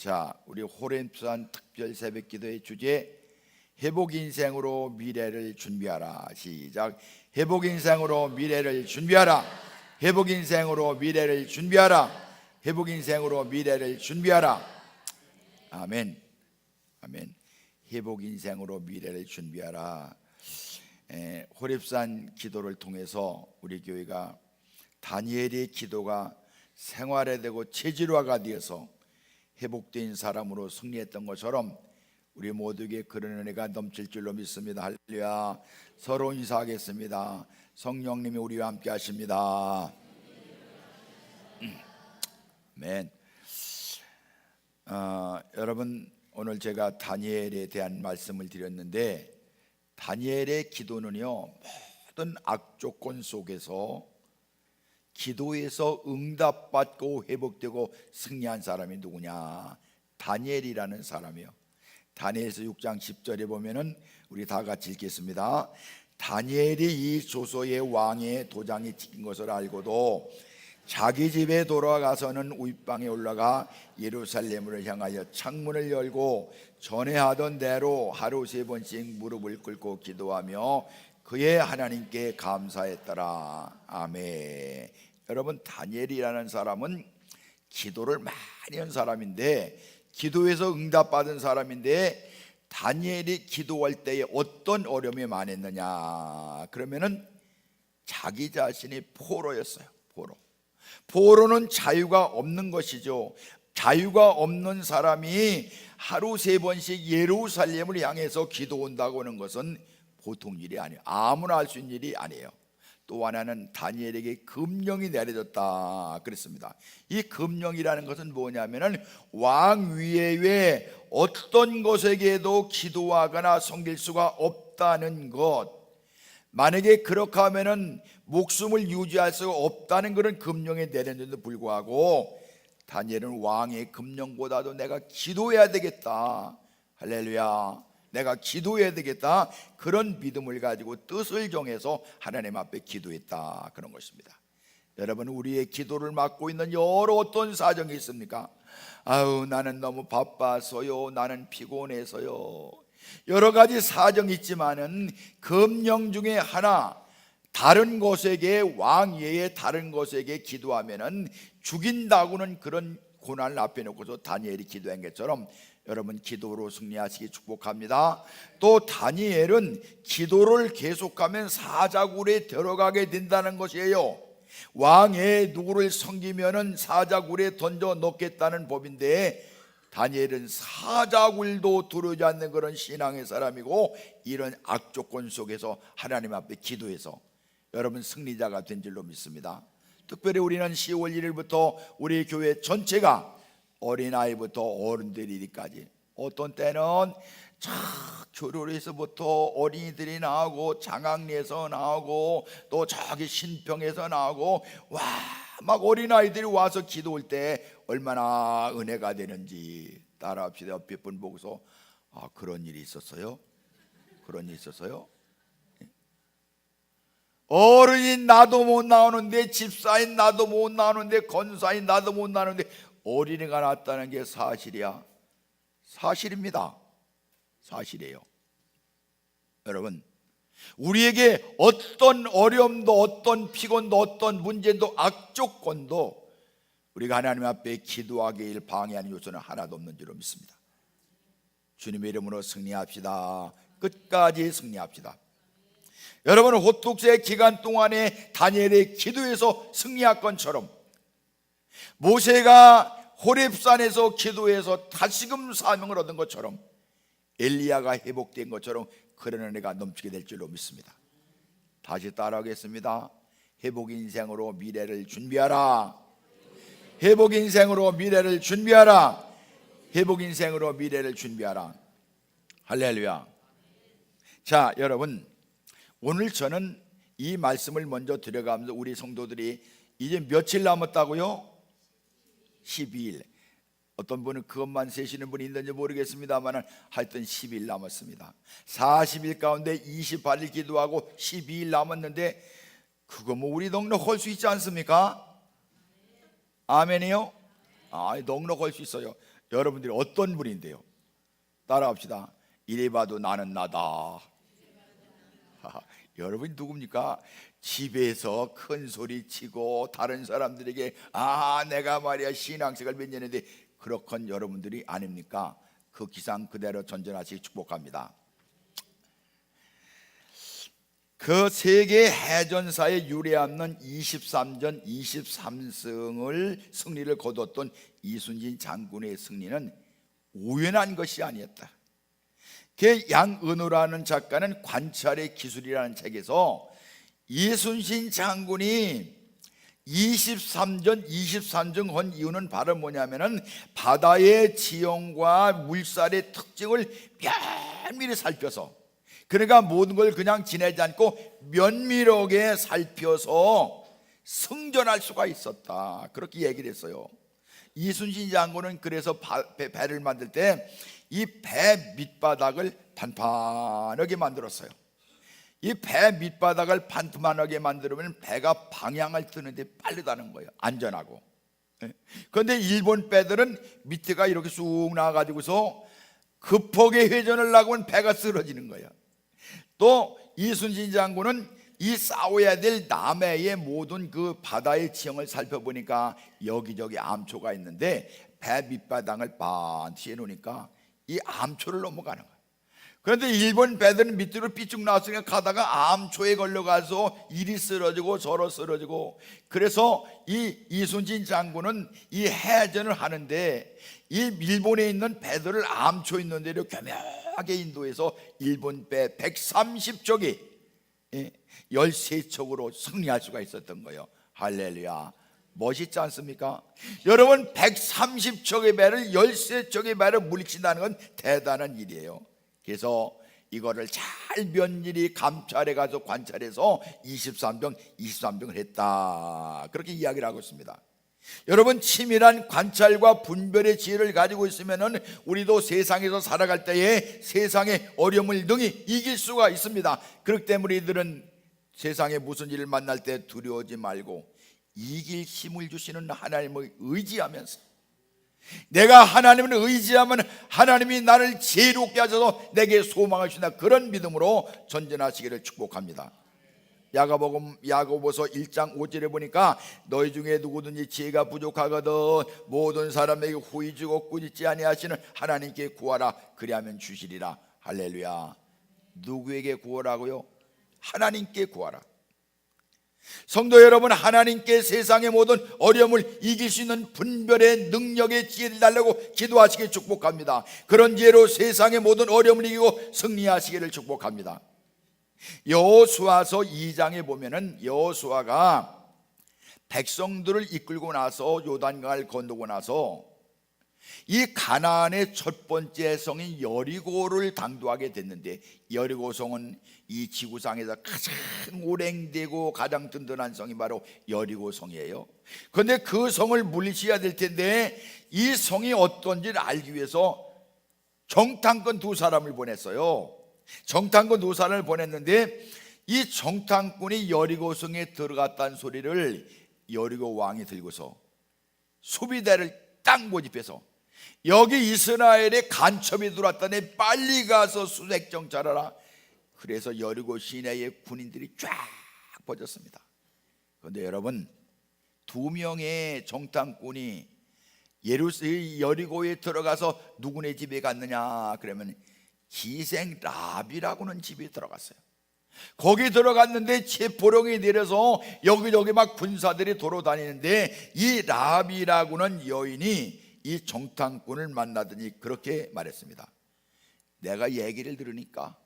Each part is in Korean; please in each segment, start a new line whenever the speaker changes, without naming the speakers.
자, 우리 호렘산 특별 새벽 기도의 주제 회복 인생으로 미래를 준비하라. 시작. 회복 인생으로 미래를 준비하라. 회복 인생으로 미래를 준비하라. 회복 인생으로 미래를 준비하라. 아멘. 아멘. 회복 인생으로 미래를 준비하라. 호렙산 기도를 통해서 우리 교회가 다니엘의 기도가 생활화되고 체질화가 되어서 회복된 사람으로 승리했던 것처럼 우리 모두에게 그런 은혜가 넘칠 줄로 믿습니다. 할렐루야. 서로 인사하겠습니다. 성령님이 우리와 함께 하십니다. 아멘. 여러분, 오늘 제가 다니엘에 대한 말씀을 드렸는데, 다니엘의 기도는요, 모든 악조건 속에서 기도에서 응답받고 회복되고 승리한 사람이 누구냐? 다니엘이라는 사람이요. 다니엘서 6장 10절에 보면은 우리 다 같이 읽겠습니다. 다니엘이 이 조소의 왕의 도장이 찍힌 것을 알고도 자기 집에 돌아가서는 윗방에 올라가 예루살렘을 향하여 창문을 열고 전에 하던 대로 하루 3번씩 무릎을 꿇고 기도하며 그의 하나님께 감사했더라. 아멘. 여러분, 다니엘이라는 사람은 기도를 많이 한 사람인데, 기도에서 응답받은 사람인데, 다니엘이 기도할 때에 어떤 어려움이 많았느냐? 그러면은 자기 자신이 포로였어요. 포로는 자유가 없는 것이죠. 자유가 없는 사람이 하루 3번씩 예루살렘을 향해서 기도한다고 하는 것은 보통 일이 아니에요. 아무나 할 수 있는 일이 아니에요. 또 하나는 다니엘에게 금령이 내려졌다 그랬습니다. 이 금령이라는 것은 뭐냐면은 왕 위에 어떤 것에게도 기도하거나 섬길 수가 없다는 것. 만약에 그렇게 하면은 목숨을 유지할 수가 없다는 그런 금령이 내렸는데도 불구하고 다니엘은 왕의 금령보다도 내가 기도해야 되겠다. 할렐루야. 내가 기도해야 되겠다. 그런 믿음을 가지고 뜻을 정해서 하나님 앞에 기도했다. 그런 것입니다. 여러분, 우리의 기도를 막고 있는 여러 어떤 사정이 있습니까? 아유, 나는 너무 바빠서요. 나는 피곤해서요. 여러 가지 사정이 있지만은 금령 중에 하나, 다른 것에게, 왕 외에 다른 것에게 기도하면은 죽인다고는 그런 고난을 앞에 놓고서 다니엘이 기도한 것처럼 여러분, 기도로 승리하시기 축복합니다. 또 다니엘은 기도를 계속하면 사자굴에 들어가게 된다는 것이에요. 왕의 누구를 섬기면은 사자굴에 던져 넣겠다는 법인데, 다니엘은 사자굴도 두려워하지 않는 그런 신앙의 사람이고, 이런 악조건 속에서 하나님 앞에 기도해서 여러분 승리자가 된 줄로 믿습니다. 특별히 우리는 10월 1일부터 우리 교회 전체가 어린아이부터 어른들이기까지, 어떤 때는 교류에서부터 어린이들이 나오고 장학리에서 나오고 또 저기 신평에서 나오고, 와, 막 어린아이들이 와서 기도할 때 얼마나 은혜가 되는지 따라합시다. 옆에 분 보고서 그런 일이 있었어요? 그런 일이 있었어요? 어른인 나도 못 나오는데, 집사인 나도 못 나오는데, 권사인 나도 못 나오는데 어린이가 났다는 게 사실이야. 사실입니다. 사실이에요. 여러분, 우리에게 어떤 어려움도, 어떤 피곤도, 어떤 문제도, 악조건도 우리가 하나님 앞에 기도하기를 방해하는 요소는 하나도 없는 줄로 믿습니다. 주님의 이름으로 승리합시다. 끝까지 승리합시다. 여러분, 호tuk제 기간 동안에 다니엘의 기도에서 승리할 것처럼, 모세가 호렙산에서 기도해서 다시금 사명을 얻은 것처럼, 엘리야가 회복된 것처럼 그런 은혜가 넘치게 될 줄로 믿습니다. 다시 따라하겠습니다. 회복 인생으로 미래를 준비하라. 회복 인생으로 미래를 준비하라. 회복 인생으로 미래를 준비하라. 할렐루야. 자, 여러분, 오늘 저는 이 말씀을 먼저 드려가면서 우리 성도들이 이제 며칠 남았다고요? 12일. 어떤 분은 그것만 세시는 분이 있는지 모르겠습니다만 하여튼 10일 남았습니다. 40일 가운데 28일 기도하고 12일 남았는데, 그거 뭐 우리 넉넉할 수 있지 않습니까? 아멘이요? 넉넉할 수 있어요. 여러분들이 어떤 분인데요? 따라합시다. 이래 봐도 나는 나다. 여러분이 누굽니까? 집에서 큰 소리 치고 다른 사람들에게 내가 말이야 신앙생활 몇 년인데 그렇건 여러분들이 아닙니까? 그 기상 그대로 전전하시기 축복합니다. 그 세계 해전사에 유례없는 23전 23승을 승리를 거뒀던 이순신 장군의 승리는 우연한 것이 아니었다. 그 양은우라는 작가는 관찰의 기술이라는 책에서 이순신 장군이 23전 23승 한 이유는 바로 뭐냐면은 바다의 지형과 물살의 특징을 면밀히 살펴서, 그러니까 모든 걸 그냥 지내지 않고 면밀하게 살펴서 승전할 수가 있었다, 그렇게 얘기를 했어요. 이순신 장군은 그래서 배를 만들 때 이 배 밑바닥을 판판하게 만들었어요. 이 배 밑바닥을 판판하게 만들면 배가 방향을 트는데 빠르다는 거예요. 안전하고. 그런데 일본 배들은 밑에가 이렇게 쑥 나와가지고서 급하게 회전을 하면 배가 쓰러지는 거예요. 또 이순신 장군은 이 싸워야 될 남해의 모든 그 바다의 지형을 살펴보니까 여기저기 암초가 있는데 배 밑바닥을 반드시 해놓으니까 이 암초를 넘어가는 거예요. 그런데 일본 배들은 밑으로 삐쭉 나왔으니까 가다가 암초에 걸려가서 이리 쓰러지고 저러 쓰러지고, 그래서 이 이순신 장군은 이 해전을 하는데 이 일본에 있는 배들을 암초 있는 데로 교묘하게 인도해서 일본 배 130척이 13척으로 승리할 수가 있었던 거예요. 할렐루야, 멋있지 않습니까? 여러분, 130척의 배를 13척의 배를 물리친다는 건 대단한 일이에요. 그래서 이거를 잘 면밀히 감찰해 가서 관찰해서 23병을 했다, 그렇게 이야기를 하고 있습니다. 여러분, 치밀한 관찰과 분별의 지혜를 가지고 있으면 우리도 세상에서 살아갈 때에 세상의 어려움을 능히 이길 수가 있습니다. 그렇기 때문에 우리들은 세상에 무슨 일을 만날 때 두려워하지 말고 이길 힘을 주시는 하나님을 의지하면서, 내가 하나님을 의지하면 하나님이 나를 지혜롭게 하셔서 내게 소망을 주신다, 그런 믿음으로 전진하시기를 축복합니다. 야고보서 1장 5절에 보니까 너희 중에 누구든지 지혜가 부족하거든 모든 사람에게 후히 주고 꾸짖지 아니하시는 하나님께 구하라, 그리하면 주시리라. 할렐루야. 누구에게 구하라고요? 하나님께 구하라. 성도 여러분, 하나님께 세상의 모든 어려움을 이길 수 있는 분별의 능력의 지혜를 달라고 기도하시길 축복합니다. 그런 지혜로 세상의 모든 어려움을 이기고 승리하시기를 축복합니다. 여호수아서 2장에 보면은 여호수아가 백성들을 이끌고 나서 요단강을 건너고 나서 이 가나안의 첫 번째 성인 여리고를 당도하게 됐는데, 여리고성은 이 지구상에서 가장 오랜되고 가장 든든한 성이 바로 여리고성이에요. 그런데 그 성을 물리쳐야 될 텐데 이 성이 어떤지를 알기 위해서 정탐꾼 두 사람을 보냈어요. 정탐꾼 두 사람을 보냈는데 이 정탐꾼이 여리고성에 들어갔다는 소리를 여리고 왕이 들고서 수비대를 딱 모집해서 여기 이스라엘에 간첩이 들어왔다네, 빨리 가서 수색정찰하라. 그래서 여리고 시내에 군인들이 쫙 퍼졌습니다. 그런데 여러분, 2명의 정탐꾼이 여리고에 들어가서 누구네 집에 갔느냐 그러면 기생 라비라고는 집에 들어갔어요. 거기 들어갔는데 체포령이 내려서 여기저기 막 군사들이 돌아다니는데 이 라비라고는 여인이 이 정탐꾼을 만나더니 그렇게 말했습니다. 내가 얘기를 들으니까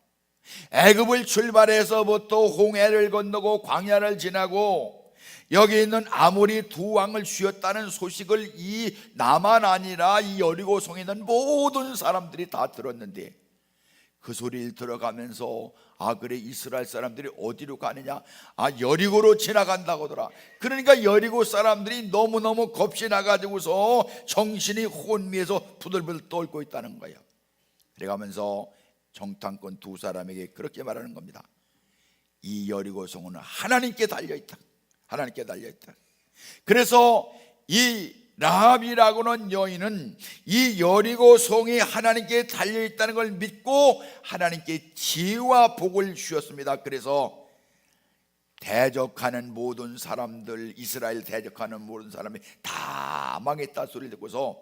애굽을 출발해서부터 홍해를 건너고 광야를 지나고 여기 있는 아모리 두 왕을 죽였다는 소식을 이 나만 아니라 이 여리고성에 있는 모든 사람들이 다 들었는데, 그 소리를 들어가면서 그래, 이스라엘 사람들이 어디로 가느냐, 여리고로 지나간다고더라. 그러니까 여리고 사람들이 너무너무 겁이 나가지고서 정신이 혼미해서 부들부들 떨고 있다는 거예요. 그래가면서 정탐꾼 두 사람에게 그렇게 말하는 겁니다. 이 여리고성은 하나님께 달려있다. 하나님께 달려있다. 그래서 이 라합이라고는 여인은 이 여리고 성이 하나님께 달려 있다는 걸 믿고 하나님께 지혜와 복을 주셨습니다. 그래서 대적하는 모든 사람들, 이스라엘 대적하는 모든 사람이 다 망했다 소리를 듣고서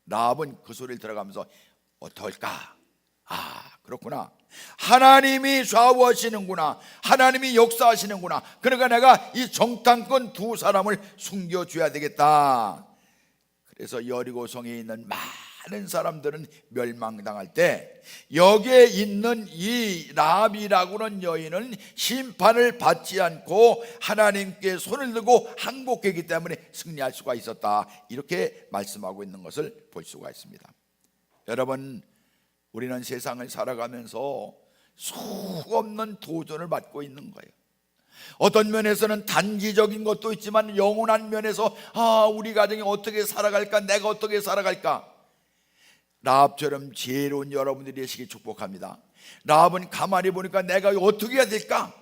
라합은 그 소리를 들어가면서 어떨까? 그렇구나, 하나님이 좌우하시는구나, 하나님이 역사하시는구나, 그러니까 내가 이 정탐꾼 두 사람을 숨겨줘야 되겠다. 그래서 여리고성에 있는 많은 사람들은 멸망당할 때 여기에 있는 이 라합이라고는 여인은 심판을 받지 않고 하나님께 손을 들고 항복했기 때문에 승리할 수가 있었다, 이렇게 말씀하고 있는 것을 볼 수가 있습니다. 여러분, 우리는 세상을 살아가면서 수없는 도전을 받고 있는 거예요. 어떤 면에서는 단기적인 것도 있지만 영원한 면에서 우리 가정이 어떻게 살아갈까, 내가 어떻게 살아갈까. 라합처럼 지혜로운 여러분들이 되시기 축복합니다. 라합은 가만히 보니까 내가 어떻게 해야 될까?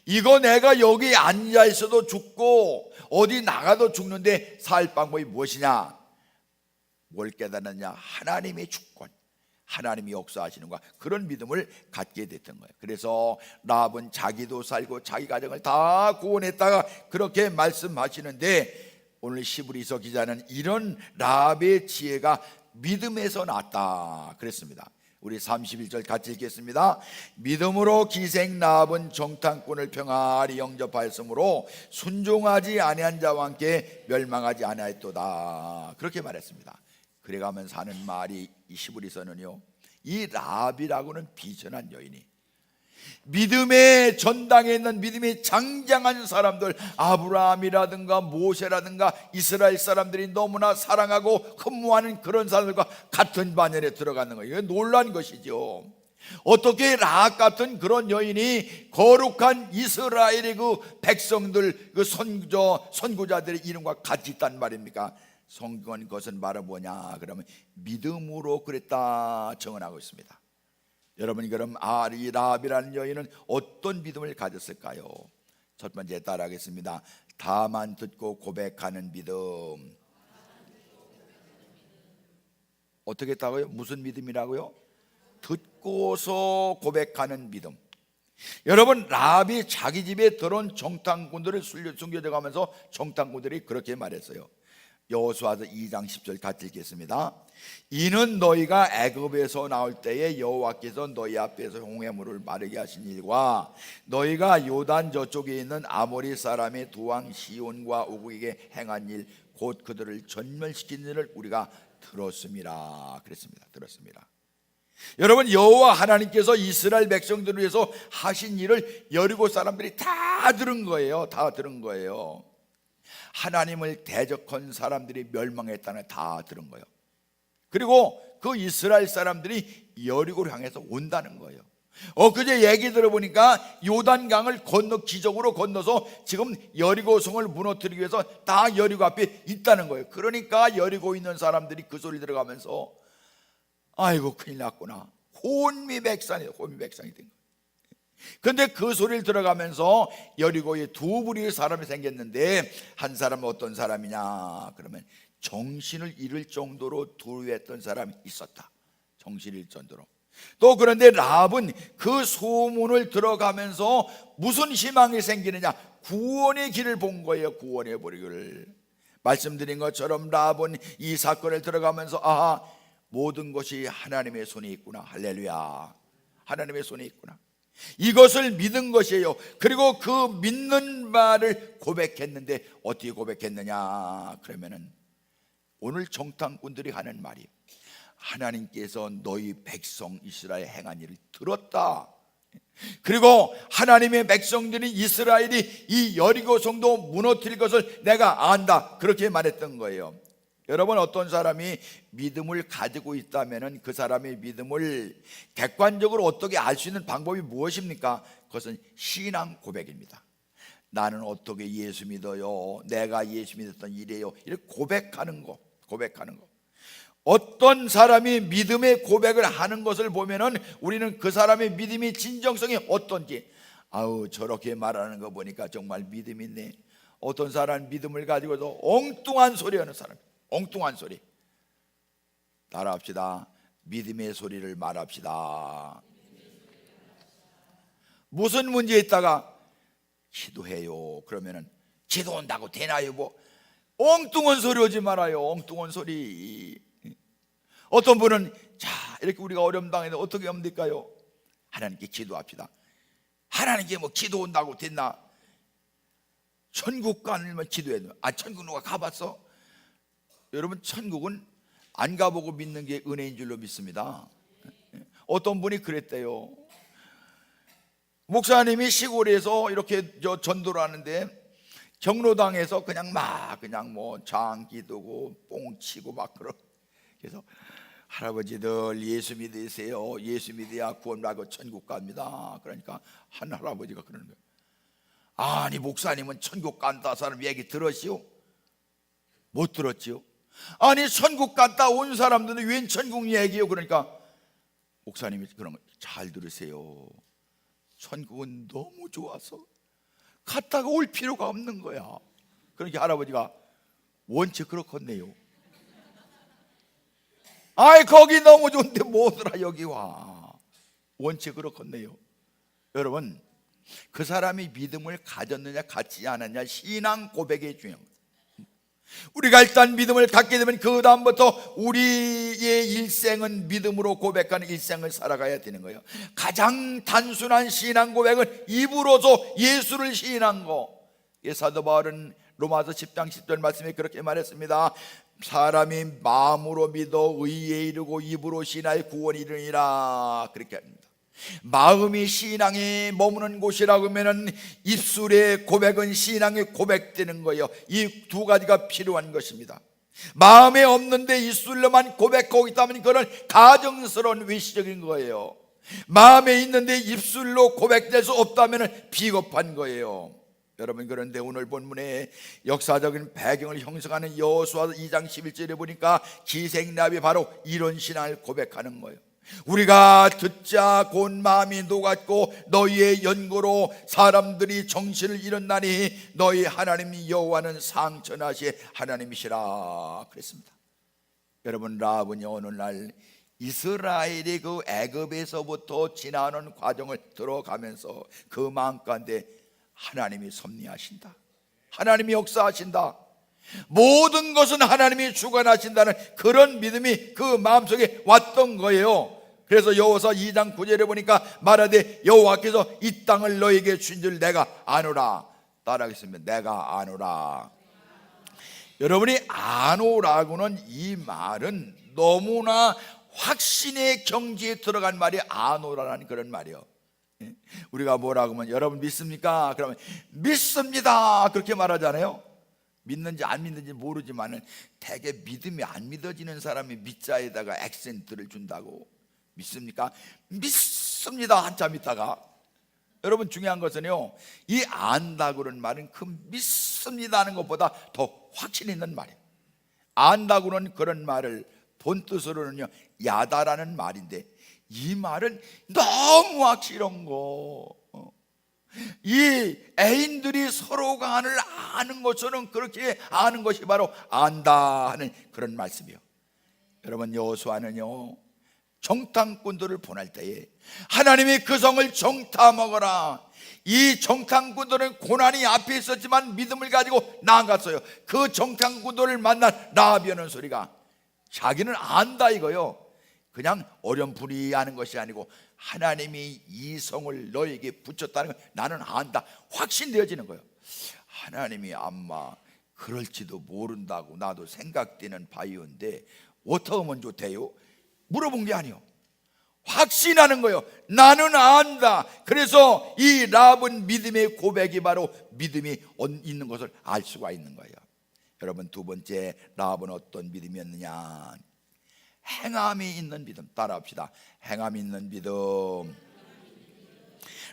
이거 내가 여기 앉아 있어도 죽고 어디 나가도 죽는데 살 방법이 무엇이냐? 뭘 깨달았냐? 하나님의 주권, 하나님이 역사하시는 것, 그런 믿음을 갖게 됐던 거예요. 그래서 라합은 자기도 살고 자기 가정을 다 구원했다가 그렇게 말씀하시는데, 오늘 시브리서 기자는 이런 라합의 지혜가 믿음에서 났다 그랬습니다. 우리 31절 같이 읽겠습니다. 믿음으로 기생 라합은 정탐꾼을 평안히 영접하였으므로 순종하지 아니한 자와 함께 멸망하지 아니하였도다, 그렇게 말했습니다. 그래가면서 하는 말이 이 시브리서는요, 이 라합이라고는 비천한 여인이 믿음의 전당에 있는 믿음이 장장한 사람들, 아브라함이라든가 모세라든가 이스라엘 사람들이 너무나 사랑하고 흠모하는 그런 사람들과 같은 반열에 들어가는 거예요. 이거 놀란 것이죠. 어떻게 라합 같은 그런 여인이 거룩한 이스라엘의 그 백성들, 그 선구자들의 이름과 같이 있단 말입니까? 성경은 그것은 바로 뭐냐 그러면 믿음으로 그랬다 정언하고 있습니다. 여러분, 그럼 이 라합이라는 여인은 어떤 믿음을 가졌을까요? 첫 번째 따라하겠습니다. 다만 듣고 고백하는 믿음. 어떻게 했다고요? 무슨 믿음이라고요? 듣고서 고백하는 믿음. 여러분, 라합이 자기 집에 들어온 정탐꾼들을 숨겨져 가면서 정탐꾼들이 그렇게 말했어요. 여호수아서 2장 10절 같이 읽겠습니다. 이는 너희가 애굽에서 나올 때에 여호와께서 너희 앞에서 홍해물을 마르게 하신 일과 너희가 요단 저쪽에 있는 아모리 사람의 두 왕 시온과 오국에게 행한 일, 곧 그들을 전멸시킨 일을 우리가 들었습니다. 그랬습니다. 들었습니다. 여러분, 여호와 하나님께서 이스라엘 백성들을 위해서 하신 일을 여리고 사람들이 다 들은 거예요. 다 들은 거예요. 하나님을 대적한 사람들이 멸망했다는 다 들은 거예요. 그리고 그 이스라엘 사람들이 여리고를 향해서 온다는 거예요. 그제 얘기 들어보니까 요단강을 기적으로 건너서 지금 여리고성을 무너뜨리기 위해서 다 여리고 앞에 있다는 거예요. 그러니까 여리고 있는 사람들이 그 소리 들어가면서 아이고 큰일 났구나, 혼미백산이 된 거예요. 근데 그 소리를 들어가면서 여리고에 두 부류의 사람이 생겼는데, 한 사람은 어떤 사람이냐 그러면 정신을 잃을 정도로 두려워했던 사람이 있었다. 정신을 잃을 정도로. 또 그런데 라합은 그 소문을 들어가면서 무슨 희망이 생기느냐, 구원의 길을 본 거예요. 구원의 길을. 말씀드린 것처럼 라합은 이 사건을 들어가면서 모든 것이 하나님의 손에 있구나. 할렐루야, 하나님의 손에 있구나, 이것을 믿은 것이에요. 그리고 그 믿는 말을 고백했는데 어떻게 고백했느냐 그러면은 오늘 정탐꾼들이 하는 말이, 하나님께서 너희 백성 이스라엘 행한 일을 들었다. 그리고 하나님의 백성들이 이스라엘이 이 여리고 성도 무너뜨릴 것을 내가 안다, 그렇게 말했던 거예요. 여러분, 어떤 사람이 믿음을 가지고 있다면 그 사람의 믿음을 객관적으로 어떻게 알 수 있는 방법이 무엇입니까? 그것은 신앙 고백입니다. 나는 어떻게 예수 믿어요, 내가 예수 믿었던 일이에요, 이렇게 고백하는 거. 어떤 사람이 믿음의 고백을 하는 것을 보면은 우리는 그 사람의 믿음의 진정성이 어떤지, 저렇게 말하는 거 보니까 정말 믿음이 있네. 어떤 사람은 믿음을 가지고도 엉뚱한 소리 하는 사람, 엉뚱한 소리. 따라합시다. 믿음의 소리를 말합시다. 무슨 문제 있다가 기도해요. 그러면은 기도한다고 되나요? 뭐 엉뚱한 소리 하지 말아요. 엉뚱한 소리. 어떤 분은 자 이렇게 우리가 어려움 당해도 어떻게 하면 될까요? 하나님께 기도합시다. 하나님께 뭐 기도한다고 됐나? 천국 가면 기도해야 돼. 천국 누가 가봤어? 여러분 천국은 안 가보고 믿는 게 은혜인 줄로 믿습니다. 어떤 분이 그랬대요. 목사님이 시골에서 이렇게 전도를 하는데 경로당에서 그냥 뭐 장기도고 뽕치고 막 그래서 할아버지들 예수 믿으세요. 예수 믿어야 구원받고 천국 갑니다. 그러니까 한 할아버지가 그러는 거예요. 아니 목사님은 천국 간다 사람 얘기 들었시오? 못 들었지요? 아니 천국 갔다 온 사람들은 웬 천국 얘기요? 그러니까 목사님이 그런 거 잘 들으세요. 천국은 너무 좋아서 갔다가 올 필요가 없는 거야. 그러니까 할아버지가 원체 그렇겠네요. 아이 거기 너무 좋은데 뭐더라 여기 와. 원체 그렇겠네요. 여러분 그 사람이 믿음을 가졌느냐 갖지 않았느냐 신앙 고백이 중요한 거예요. 우리가 일단 믿음을 갖게 되면 그 다음부터 우리의 일생은 믿음으로 고백하는 일생을 살아가야 되는 거예요. 가장 단순한 신앙 고백은 입으로서 예수를 시인한 거. 사도 바울은 로마서 10장 10절 말씀에 그렇게 말했습니다. 사람이 마음으로 믿어 의에 이르고 입으로 시인하여 구원이 이르니라. 그렇게 합니다. 마음이 신앙에 머무는 곳이라고 하면 입술의 고백은 신앙이 고백되는 거예요. 이 두 가지가 필요한 것입니다. 마음에 없는데 입술로만 고백하고 있다면 그건 가정스러운 외식적인 거예요. 마음에 있는데 입술로 고백될 수 없다면 비겁한 거예요. 여러분 그런데 오늘 본문에 역사적인 배경을 형성하는 여호수아 2장 11절에 보니까 기생나비 바로 이런 신앙을 고백하는 거예요. 우리가 듣자 곧 마음이 녹았고 너희의 연고로 사람들이 정신을 잃었나니 너희 하나님 여호와는 상천하시 하나님이시라 그랬습니다. 여러분 라합은요 오늘날 이스라엘이 그 애굽에서부터 지나는 과정을 들어가면서 그 마음 가운데 하나님이 섭리하신다, 하나님이 역사하신다, 모든 것은 하나님이 주관하신다는 그런 믿음이 그 마음속에 왔던 거예요. 그래서 여호수아 2장 9절에 보니까 말하되 여호와께서 이 땅을 너에게 준 줄 내가 아노라. 따라하겠습니다. 내가 아노라. 여러분이 아노라고는 이 말은 너무나 확신의 경지에 들어간 말이 아노라라는 그런 말이에요. 우리가 뭐라고 하면 여러분 믿습니까? 그러면 믿습니다 그렇게 말하잖아요. 믿는지 안 믿는지 모르지만은 대개 믿음이 안 믿어지는 사람이 믿자에다가 액센트를 준다고. 믿습니까? 믿습니다 한참 있다가. 여러분 중요한 것은요 이 안다고는 말은 그 믿습니다 하는 것보다 더 확신 있는 말이에요. 안다고는 그런 말을 본뜻으로는요 야다라는 말인데 이 말은 너무 확실한 거. 이 애인들이 서로 간을 아는 것처럼 그렇게 아는 것이 바로 안다 하는 그런 말씀이요. 여러분 여호수아는요 정탐꾼들을 보낼 때에 하나님이 그 성을 정탐하거라. 이 정탐꾼들은 고난이 앞에 있었지만 믿음을 가지고 나아갔어요. 그 정탐꾼들을 만난 라합이라는 소리가 자기는 안다 이거요. 그냥 어렴풋이하는 것이 아니고 하나님이 이 성을 너에게 붙였다는 걸 나는 안다, 확신되어지는 거예요. 하나님이 아마 그럴지도 모른다고 나도 생각되는 바이오인데 어떻게 하면 좋대요? 물어본 게 아니에요. 확신하는 거예요. 나는 안다. 그래서 이 라합은 믿음의 고백이 바로 믿음이 있는 것을 알 수가 있는 거예요. 여러분 두 번째 라합은 어떤 믿음이었느냐? 행함이 있는 믿음. 따라합시다. 행함이 있는 믿음.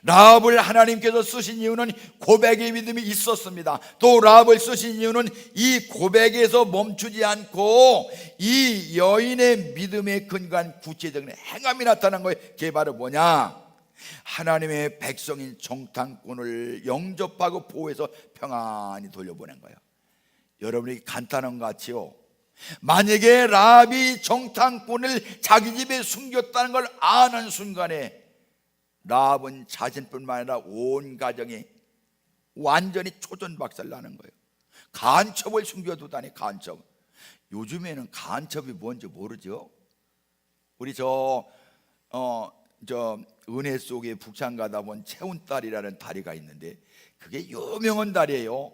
라합을 하나님께서 쓰신 이유는 고백의 믿음이 있었습니다. 또 라합을 쓰신 이유는 이 고백에서 멈추지 않고 이 여인의 믿음의 근간 구체적인 행함이 나타난 거예요. 그게 바로 뭐냐? 하나님의 백성인 정탐꾼을 영접하고 보호해서 평안히 돌려보낸 거예요. 여러분이 간단한 것 같지요? 만약에 라합이 정탐꾼을 자기 집에 숨겼다는 걸 아는 순간에 라합은 자신뿐만 아니라 온 가정이 완전히 초전박살나는 거예요. 간첩을 숨겨두다니, 간첩. 요즘에는 간첩이 뭔지 모르죠. 우리 은혜 속에 북창 가다 본 채운다리라는 다리가 있는데 그게 유명한 다리예요.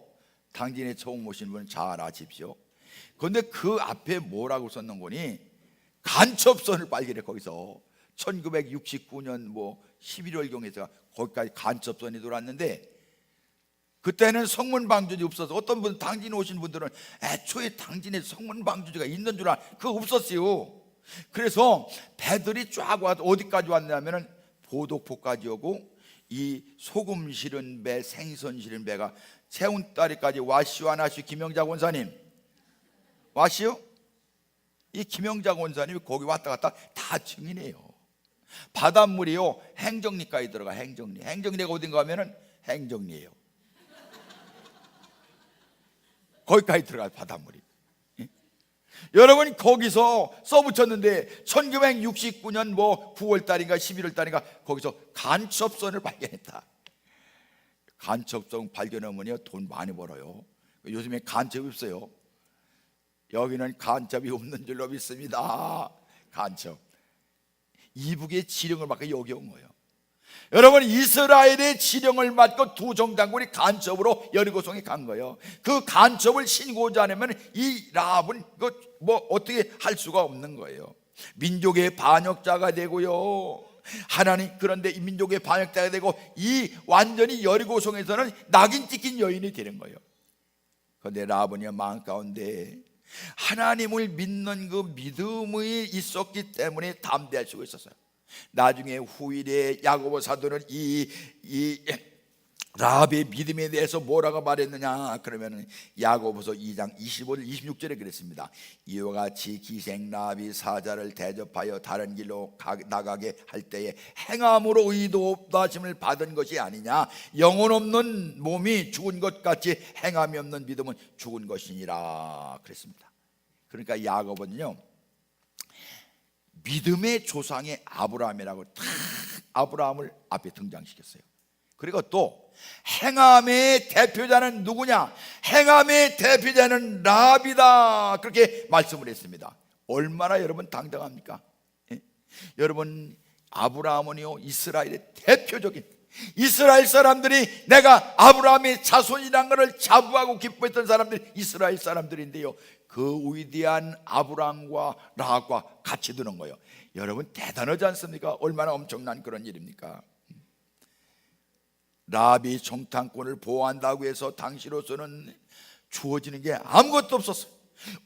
당진에 처음 오신 분은 잘 아십시오. 그런데 그 앞에 뭐라고 썼는 거니, 간첩선을 발견해. 거기서 1969년 11월경에서 거기까지 간첩선이 돌았는데, 그때는 성문방주지 없어서 어떤 분 당진에 오신 분들은 애초에 당진에 성문방주지가 있는 줄 그거 없었어요. 그래서 배들이 쫙 와서 어디까지 왔냐면은 보독포까지 오고, 이 소금 실은 배, 생선 실은 배가 채운다리까지 와시오 안 하시오? 김영자 권사님 와시오? 이 김영자 권사님이 거기 왔다 갔다 다 증인해요. 바닷물이요 행정리까지 들어가. 행정리가 어딘가 하면은 행정리예요. 거기까지 들어가요, 바닷물이. 여러분, 거기서 써붙였는데 1969년 9월달인가 11월달인가 거기서 간첩선을 발견했다. 간첩선 발견하면요 돈 많이 벌어요. 요즘에 간첩이 없어요. 여기는 간첩이 없는 줄로 믿습니다. 간첩. 이북의 지령을 받고 여기 온 거예요. 여러분, 이스라엘의 지령을 받고 두 정탐꾼이 간첩으로 여리고성에 간 거예요. 그 간첩을 신고하지 않으면 이 라합은 어떻게 할 수가 없는 거예요. 민족의 반역자가 되고요, 하나님, 그런데 이 민족의 반역자가 되고 이 완전히 여리고성에서는 낙인 찍힌 여인이 되는 거예요. 그런데 라합은 마음 가운데 하나님을 믿는 그 믿음이 있었기 때문에 담대할 수가 있었어요. 나중에 후일에 야고보 사도는 이 라합의 믿음에 대해서 뭐라고 말했느냐 그러면 야고보서 2장 25절 26절에 그랬습니다. 이와 같이 기생 라합이 사자를 대접하여 다른 길로 나가게 할 때에 행함으로 의도 없다 하심을 받은 것이 아니냐. 영혼 없는 몸이 죽은 것 같이 행함이 없는 믿음은 죽은 것이니라 그랬습니다. 그러니까 야고보는요 믿음의 조상의 아브라함이라고 탁 아브라함을 앞에 등장시켰어요. 그리고 또 행함의 대표자는 누구냐? 행함의 대표자는 라합이다, 그렇게 말씀을 했습니다. 얼마나 여러분 당당합니까? 예? 여러분, 아브라함은요 이스라엘의 대표적인, 이스라엘 사람들이 내가 아브라함의 자손이란 것을 자부하고 기뻐했던 사람들이 이스라엘 사람들인데요, 그 위대한 아브라함과 라합과 같이 두는 거예요. 여러분, 대단하지 않습니까? 얼마나 엄청난 그런 일입니까? 라합이 정탐꾼을 보호한다고 해서 당시로서는 주어지는 게 아무것도 없었어요.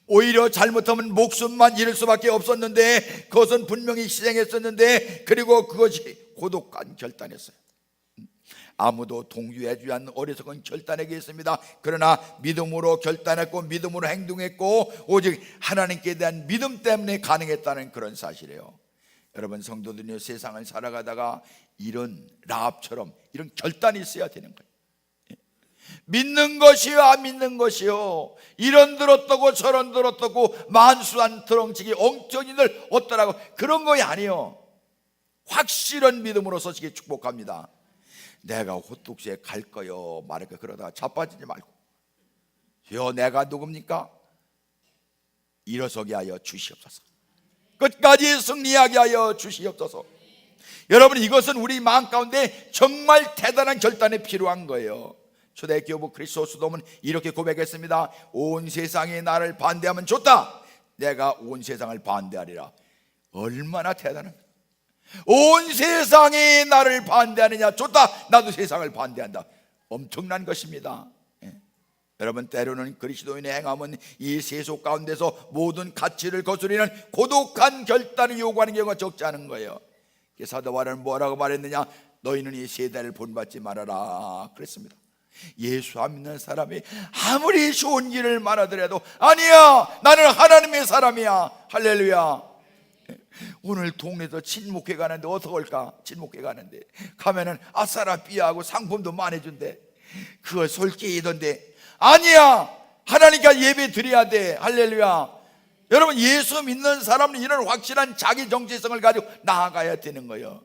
오히려 잘못하면 목숨만 잃을 수밖에 없었는데, 그것은 분명히 희생했었는데, 그리고 그것이 고독한 결단이었어요. 아무도 동조해주지 않는 어리석은 결단에게 있습니다. 그러나 믿음으로 결단했고 믿음으로 행동했고 오직 하나님께 대한 믿음 때문에 가능했다는 그런 사실이에요. 여러분, 성도들이 세상을 살아가다가 이런 라합처럼 이런 결단이 있어야 되는 거예요. 믿는 것이요 안 믿는 것이요, 이런 들었다고 저런 들었다고 만수한 드렁치기 엉터리들 어떠라고 그런 거이 아니에요. 확실한 믿음으로 서시기 축복합니다. 내가 호떡시에 갈 거요 말할까 그러다가 자빠지지 말고, 주여 내가 누굽니까? 일어서게 하여 주시옵소서. 끝까지 승리하게 하여 주시옵소서. 여러분, 이것은 우리 마음 가운데 정말 대단한 결단이 필요한 거예요. 초대교부 그리스도 수도는 이렇게 고백했습니다. 온 세상이 나를 반대하면 좋다, 내가 온 세상을 반대하리라. 얼마나 대단한, 온 세상이 나를 반대하느냐, 좋다, 나도 세상을 반대한다. 엄청난 것입니다. 여러분, 때로는 그리스도인의 행함은 이 세속 가운데서 모든 가치를 거스르는 고독한 결단을 요구하는 경우가 적지 않은 거예요. 사도 바울은 뭐라고 말했느냐? 너희는 이 세대를 본받지 말아라 그랬습니다. 예수 안 믿는 사람이 아무리 좋은 길을 말하더라도 아니야, 나는 하나님의 사람이야. 할렐루야. 오늘 동네에서 친목회 가는데 어떡할까? 친목회 가는데 가면은 아싸라 삐하고 상품도 많이 준대. 그거 솔직히던데 아니야, 하나님께 예배 드려야 돼. 할렐루야. 여러분, 예수 믿는 사람은 이런 확실한 자기 정체성을 가지고 나아가야 되는 거예요.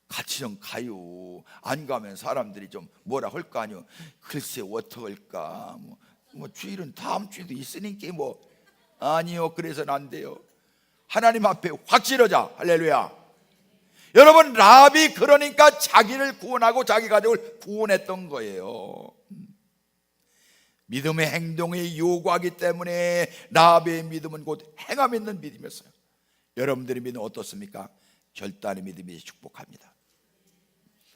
같이 좀 가요. 안 가면 사람들이 좀 뭐라 할 거 아니요. 글쎄 어떡할까, 뭐 주일은 다음 주에도 있으니까 뭐. 아니요, 그래서는 안 돼요. 하나님 앞에 확실하자. 할렐루야. 여러분, 라합이 그러니까 자기를 구원하고 자기 가족을 구원했던 거예요. 믿음의 행동이 요구하기 때문에 라합의 믿음은 곧 행함 있는 믿음이었어요. 여러분들의 믿음은 어떻습니까? 결단의 믿음이 축복합니다.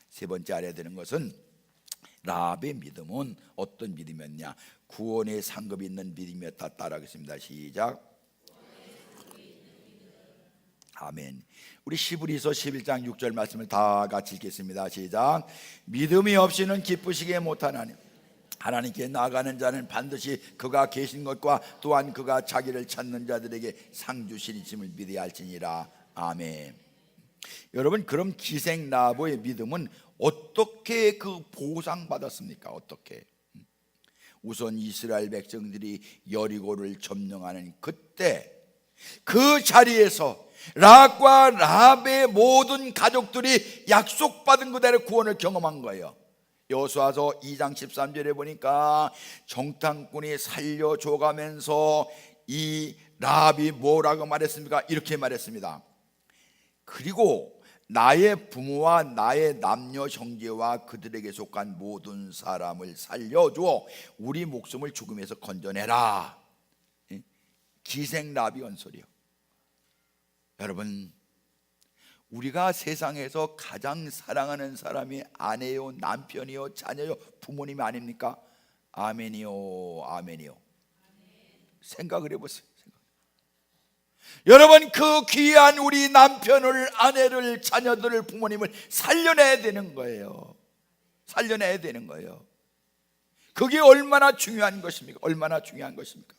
세 번째 알아야 되는 것은 라합의 믿음은 어떤 믿음이었냐? 구원의 상급이 있는 믿음이었다. 따라하겠습니다. 시작. 아멘. 우리 히브리서 11장 6절 말씀을 다 같이 읽겠습니다. 시작. 믿음이 없이는 기쁘시게 못하나니 하나님께 나아가는 자는 반드시 그가 계신 것과 또한 그가 자기를 찾는 자들에게 상 주시림을 믿어야 할지니라. 아멘. 여러분, 그럼 기생 라합의 믿음은 어떻게 그 보상받았습니까? 어떻게? 우선 이스라엘 백성들이 여리고를 점령하는 그때 그 자리에서 라합과 라합의 모든 가족들이 약속받은 그대로 구원을 경험한 거예요. 여호수아서 2장 13절에 보니까 정탐꾼이 살려줘가면서 이 라합이 뭐라고 말했습니까? 이렇게 말했습니다. 그리고 나의 부모와 나의 남녀 형제와 그들에게 속한 모든 사람을 살려주어 우리 목숨을 죽음에서 건져내라. 기생 라합이 한 소리요. 여러분, 우리가 세상에서 가장 사랑하는 사람이 아내요, 남편이요, 자녀요, 부모님이 아닙니까? 아멘이요, 아멘이요. 생각을 해보세요. 여러분, 그 귀한 우리 남편을, 아내를, 자녀들을, 부모님을 살려내야 되는 거예요. 살려내야 되는 거예요. 그게 얼마나 중요한 것입니까? 얼마나 중요한 것입니까?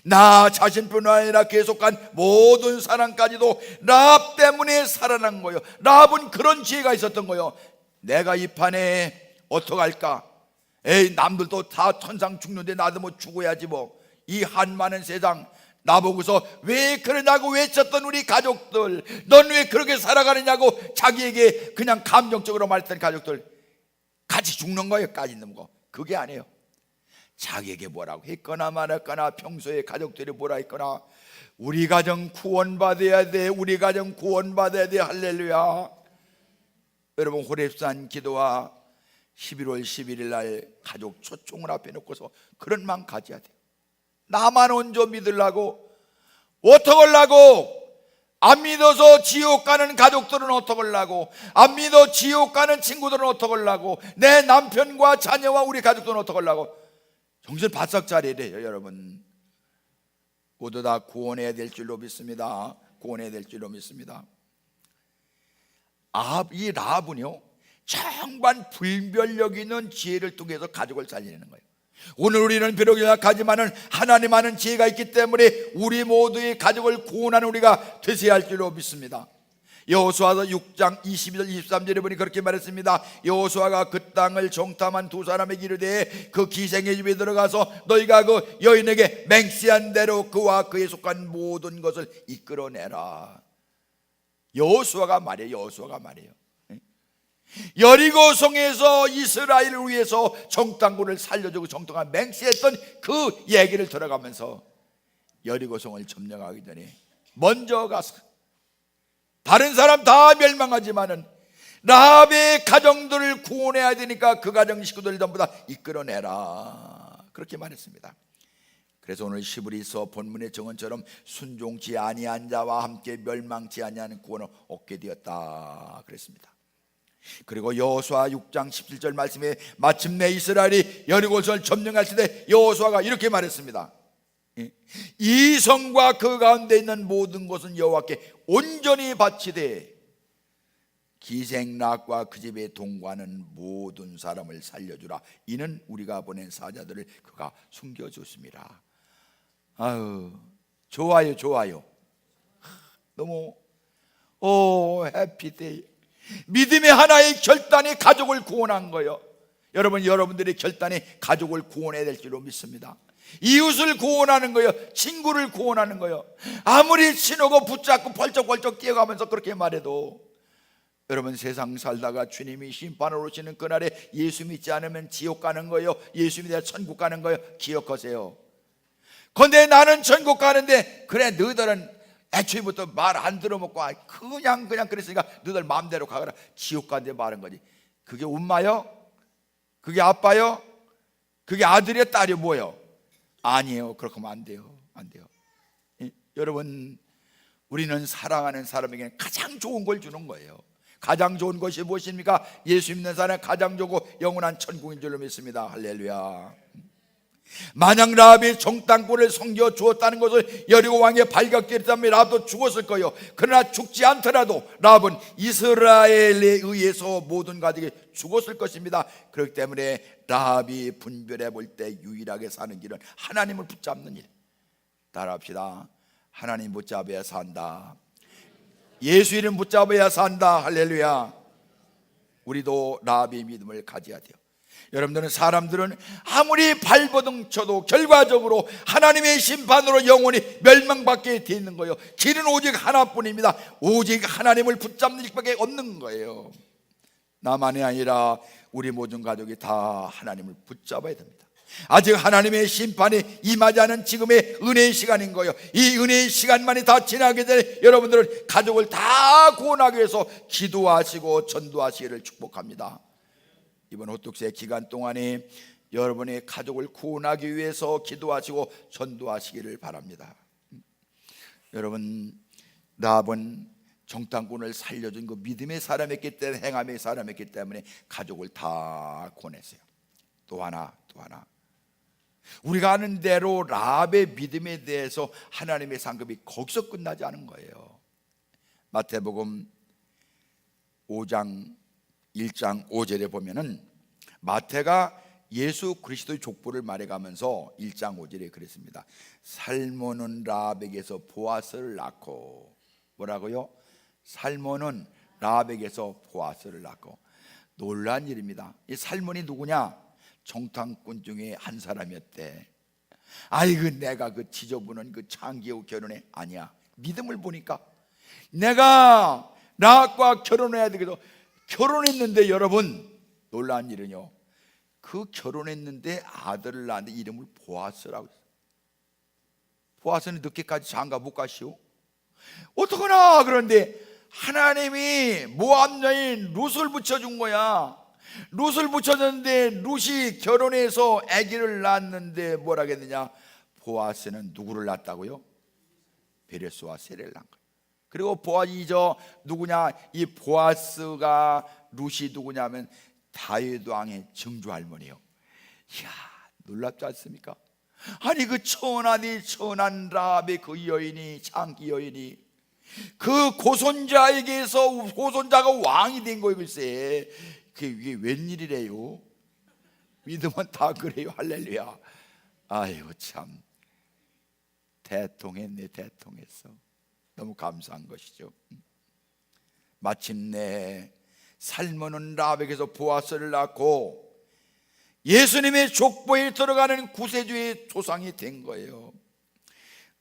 나 자신뿐 아니라 계속한 모든 사람까지도 라합 때문에 살아난 거예요. 라합은 그런 지혜가 있었던 거예요. 내가 이 판에 어떡할까? 에이, 남들도 다 천상 죽는데 나도 뭐 죽어야지 뭐. 이 한많은 세상 나보고서 왜 그러냐고 외쳤던 우리 가족들, 넌 왜 그렇게 살아가느냐고 자기에게 그냥 감정적으로 말했던 가족들, 같이 죽는 거예요. 까지 있는 거. 그게 아니에요. 자기에게 뭐라고 했거나 말했거나, 평소에 가족들이 뭐라 했거나, 우리 가정 구원받아야 돼. 우리 가정 구원받아야 돼. 할렐루야. 여러분, 호렙산 기도와 11월 11일 날 가족 초청을 앞에 놓고서 그런 마음 가져야 돼요. 나만 얹어 믿으려고, 어떡하려고? 안 믿어서 지옥 가는 가족들은 어떡하려고? 안 믿어 지옥 가는 친구들은 어떡하려고? 내 남편과 자녀와 우리 가족들은 어떡하려고? 정신 바싹 차려야 돼요. 여러분, 모두 다 구원해야 될 줄로 믿습니다. 구원해야 될 줄로 믿습니다. 이 라합은요, 정말 불변력 있는 지혜를 통해서 가족을 살리는 거예요. 오늘 우리는 비록 연약하지만은 하나님 아는 지혜가 있기 때문에 우리 모두의 가족을 구원하는 우리가 되셔야 할 줄로 믿습니다. 여호수아서 6장 22절 23절에 보니 그렇게 말했습니다. 여호수아가 그 땅을 정탐한 두 사람에게 이르되 그 기생의 집에 들어가서 너희가 그 여인에게 맹세한 대로 그와 그에 속한 모든 것을 이끌어내라. 여호수아가 말이에요. 여호수아가 말이에요. 여리고성에서 이스라엘을 위해서 정탐꾼을 살려주고 정탐한 맹세했던 그 얘기를 들어가면서 여리고성을 점령하기 전에 먼저 가서, 다른 사람 다 멸망하지만은 라합의 가정들을 구원해야 되니까 그 가정 식구들 전부 다 이끌어내라, 그렇게 말했습니다. 그래서 오늘 히브리서 본문의 정언처럼 순종치 아니한 자와 함께 멸망치 아니하는 구원을 얻게 되었다 그랬습니다. 그리고 여호수아 6장 17절 말씀에 마침내 이스라엘이 여리고성을 점령할 때 여호수아가 이렇게 말했습니다. 이 성과 그 가운데 있는 모든 것은 여호와께 온전히 바치되 기생 라합과 그 집에 동거하는 모든 사람을 살려주라. 이는 우리가 보낸 사자들을 그가 숨겨줬습니다. 아유, 좋아요, 좋아요. 너무 해피데이. 믿음의 하나의 결단이 가족을 구원한 거예요. 여러분, 여러분들의 결단이 가족을 구원해야 될 줄로 믿습니다. 이웃을 구원하는 거예요. 친구를 구원하는 거예요. 아무리 친하고 붙잡고 벌쩍벌쩍 뛰어가면서 그렇게 말해도 여러분, 세상 살다가 주님이 심판으로 오시는 그날에 예수 믿지 않으면 지옥 가는 거예요, 예수 믿어야 천국 가는 거예요. 기억하세요. 근데 나는 천국 가는데, 그래 너희들은 애초부터 말 안 들어먹고 그냥 그랬으니까 너희들 마음대로 가거라. 지옥 간데 말한 거지. 그게 엄마요? 그게 아빠요? 그게 아들이요? 딸이요? 뭐요? 아니에요. 그렇게 하면 안 돼요. 안 돼요. 여러분, 우리는 사랑하는 사람에게는 가장 좋은 걸 주는 거예요. 가장 좋은 것이 무엇입니까? 예수 믿는 사람은 가장 좋고 영원한 천국인 줄로 믿습니다. 할렐루야. 만약 라합이 정탐꾼을 섬겨 주었다는 것을 여리고 왕에 발각되었다면 라합도 죽었을 거예요. 그러나 죽지 않더라도 라합은 이스라엘에 의해서 모든 가족이 죽었을 것입니다. 그렇기 때문에 라합이 분별해 볼 때 유일하게 사는 길은 하나님을 붙잡는 일. 따라합시다. 하나님 붙잡아야 산다. 예수 이름 붙잡아야 산다. 할렐루야. 우리도 라합의 믿음을 가져야 돼요. 여러분들은, 사람들은 아무리 발버둥 쳐도 결과적으로 하나님의 심판으로 영원히 멸망받게 돼 있는 거예요. 길은 오직 하나뿐입니다. 오직 하나님을 붙잡는 일밖에 없는 거예요. 나만이 아니라 우리 모든 가족이 다 하나님을 붙잡아야 됩니다. 아직 하나님의 심판이 임하지 않은 지금의 은혜의 시간인 거예요. 이 은혜의 시간만이 다 지나게 전에 여러분들은 가족을 다 구원하기 위해서 기도하시고 전도하시기를 축복합니다. 이번 호떡새 기간 동안에 여러분의 가족을 구원하기 위해서 기도하시고 전도하시기를 바랍니다. 여러분, 라합은 정탐꾼을 살려준 그 믿음의 사람이었기 때문에, 행함의 사람이었기 때문에 가족을 다 구원했어요. 또 하나, 우리가 아는 대로 라합의 믿음에 대해서 하나님의 상급이 거기서 끝나지 않은 거예요. 마태복음 5장 1장 5절에 보면은 마태가 예수 그리스도의 족보를 말해가면서 1장 5절에 그랬습니다. 살몬은 라합에게서 보아스를 낳고, 뭐라고요? 살몬은 라합에게서 보아스를 낳고. 놀란 일입니다. 이 살몬이 누구냐? 정탐꾼 중에 한 사람이었대. 아이고, 내가 그 지저분한 그 창기하고 결혼해? 아니야. 믿음을 보니까 내가 라합과 결혼해야 되겠어. 결혼했는데, 여러분, 놀라운 일은요, 그 결혼했는데 아들을 낳았는데 이름을 보아스라고 했어요. 보아스는 늦게까지 장가 못 가시오. 어떡하나. 그런데 하나님이 모압 여인 룻을 붙여준 거야. 룻을 붙여줬는데 룻이 결혼해서 아기를 낳았는데 뭐라 했느냐? 보아스는 누구를 낳았다고요? 베레스와 세레를 낳은 거예요. 그리고 보아스이 누구냐? 이 보아스가 룻이 누구냐면 다윗 왕의 증조 할머니요. 이야, 놀랍지 않습니까? 아니, 그 천한 라합의 그 여인이, 장기 여인이 그 고손자에게서 고손자가 왕이 된 거예요. 글쎄, 이게 웬일이래요? 믿으면 다 그래요. 할렐루야. 아이고, 참 대통했네. 대통했어. 너무 감사한 것이죠. 마침내 살몬은 라합에게서 보아스를 낳고 예수님의 족보에 들어가는 구세주의 조상이 된 거예요.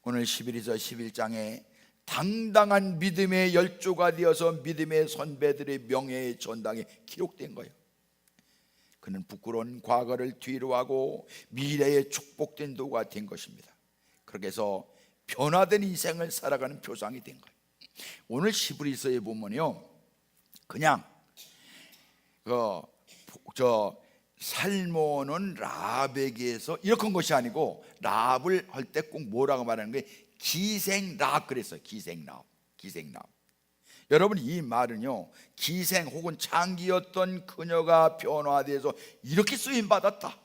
오늘 11서 11장에 당당한 믿음의 열조가 되어서 믿음의 선배들의 명예의 전당에 기록된 거예요. 그는 부끄러운 과거를 뒤로하고 미래의 축복된 도가 된 것입니다. 그렇게 해서 변화된 인생을 살아가는 표상이 된 거예요. 오늘 히브리서에 보면요, 그냥 살몬은 라합에게서 이렇게 한 것이 아니고, 라합을 할 때 꼭 뭐라고 말하는 거예요? 기생라합 그랬어요. 기생라합. 여러분, 이 말은요, 기생 혹은 장기였던 그녀가 변화돼서 이렇게 쓰임 받았다.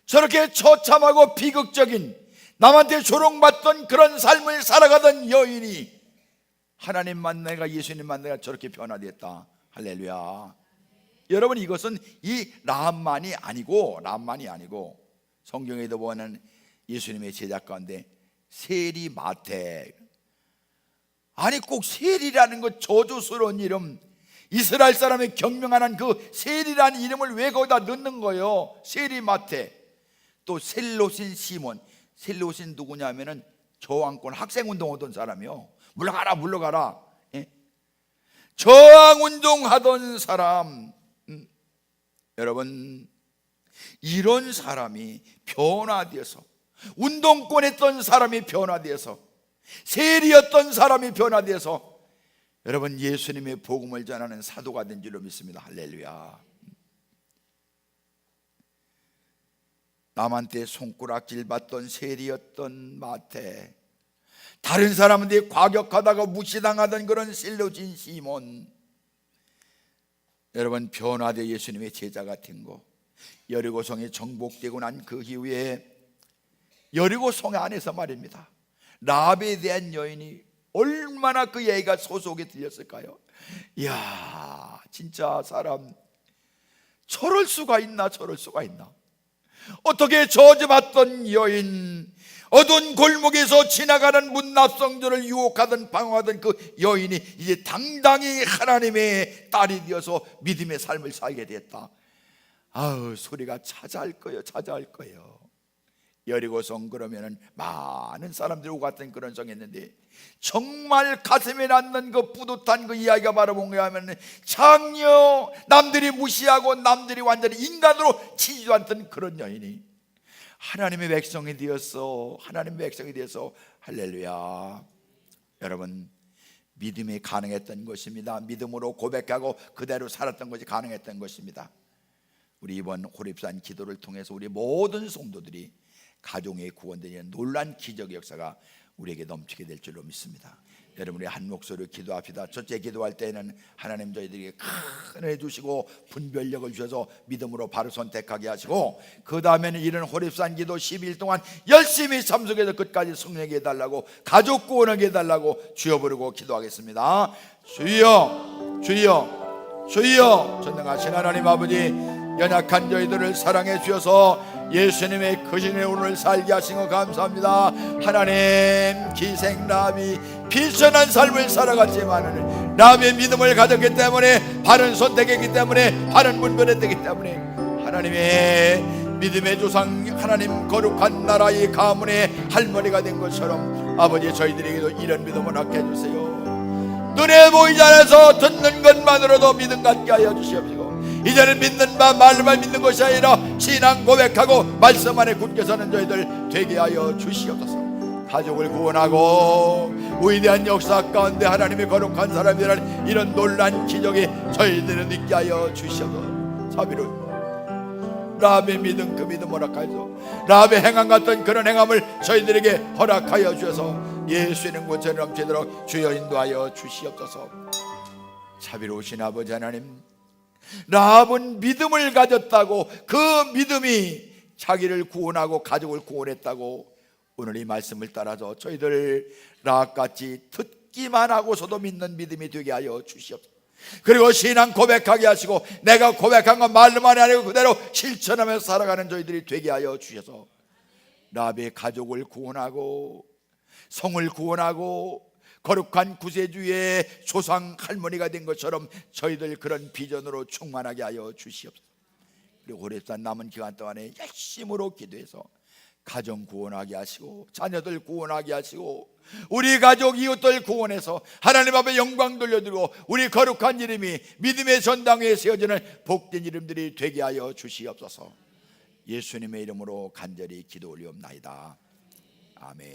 저렇게 처참하고 비극적인, 남한테 조롱받던 그런 삶을 살아가던 여인이 하나님 만나가, 예수님 만나가 저렇게 변화됐다. 할렐루야. 여러분, 이것은 이 라합만이 아니고 성경에도 보면 예수님의 제자 가운데 세리 마태, 아니 꼭 세리라는 그 저주스러운 이름, 이스라엘 사람의 경명한 그 세리라는 이름을 왜 거기다 넣는 거예요? 세리 마태, 또 셀롯인 시몬. 셀롯인 누구냐면은 저항권 학생운동 하던 사람이요. 물러가라. 예? 저항운동 하던 사람. 여러분, 이런 사람이 변화되어서, 운동권 했던 사람이 변화되어서, 세리였던 사람이 변화되어서 여러분 예수님의 복음을 전하는 사도가 된 줄로 믿습니다. 할렐루야. 남한테 손가락질 받던 세리였던 마태, 다른 사람들이 과격하다고 무시당하던 그런 셀롯인 시몬, 여러분 변화되어 예수님의 제자가 된 거. 여리고성이 정복되고 난 그 이후에 여리고성 안에서 말입니다, 라합에 대한 여인이 얼마나 그 얘기가 소속에 들렸을까요? 이야, 진짜 사람 저럴 수가 있나. 어떻게 저주받던 여인, 어두운 골목에서 지나가는 문납성전을 유혹하던 방황하던 그 여인이 이제 당당히 하나님의 딸이 되어서 믿음의 삶을 살게 됐다. 아우, 소리가 자자할 거예요. 여리고성 그러면은 많은 사람들이 오고 갔던 그런 성이었는데, 정말 가슴에 남는 그 뿌듯한 그 이야기가 바로 뭔가 하면, 장녀, 남들이 무시하고 남들이 완전히 인간으로 치지도 않던 그런 여인이 하나님의 백성이 되어서 할렐루야. 여러분, 믿음이 가능했던 것입니다. 믿음으로 고백하고 그대로 살았던 것이 가능했던 것입니다. 우리 이번 호렙산 기도를 통해서 우리 모든 성도들이 가정의 구원되는 놀란 기적의 역사가 우리에게 넘치게 될 줄로 믿습니다. 여러분, 우리 한 목소리로 기도합시다. 첫째, 기도할 때는 하나님 저희들에게 큰 은혜 주시고 분별력을 주셔서 믿음으로 바로 선택하게 하시고, 그 다음에는 이런 호렙산 기도 12일 동안 열심히 참석해서 끝까지 승리하게 해달라고, 가족 구원하게 해달라고 주여 부르고 기도하겠습니다. 주여, 주여, 주여. 전능하신 하나님 아버지, 연약한 저희들을 사랑해 주셔서 예수님의 크신 오늘 살게 하신 것 감사합니다. 하나님, 기생 라합이 비천한 삶을 살아갔지만 라합의 믿음을 가졌기 때문에, 바른 선택했기 때문에, 바른 분별했기 때문에 하나님의 믿음의 조상 하나님 거룩한 나라의 가문의 할머니가 된 것처럼 아버지, 저희들에게도 이런 믿음을 갖게 해주세요. 눈에 보이지 않아서 듣는 것만으로도 믿음 갖게 하여 주시옵시고, 이제는 믿는 바 말만 믿는 것이 아니라 신앙 고백하고 말씀 안에 굳게 서는 저희들 되게 하여 주시옵소서. 가족을 구원하고 위대한 역사 가운데 하나님의 거룩한 사람이라는 이런 놀란 기적이 저희들을 믿게 하여 주시옵소서. 자비로 라합의 믿음, 그 믿음 허락하여서 라합의 행함 같은 그런 행함을 저희들에게 허락하여 주셔서 예수님 권세를 넘치도록 주여 인도하여 주시옵소서. 자비로우신 아버지 하나님, 라합은 믿음을 가졌다고, 그 믿음이 자기를 구원하고 가족을 구원했다고 오늘 이 말씀을 따라서 저희들 라합같이 듣기만 하고서도 믿는 믿음이 되게 하여 주시옵소서. 그리고 신앙 고백하게 하시고 내가 고백한 건 말로만 아니고 그대로 실천하면서 살아가는 저희들이 되게 하여 주셔서 라합의 가족을 구원하고 성을 구원하고 거룩한 구세주의 조상 할머니가 된 것처럼 저희들 그런 비전으로 충만하게 하여 주시옵소서. 그리고 호렙산 남은 기간 동안에 열심으로 기도해서 가정 구원하게 하시고 자녀들 구원하게 하시고 우리 가족 이웃들 구원해서 하나님 앞에 영광 돌려드리고 우리 거룩한 이름이 믿음의 전당에 세워지는 복된 이름들이 되게 하여 주시옵소서. 예수님의 이름으로 간절히 기도 올리옵나이다. 아멘.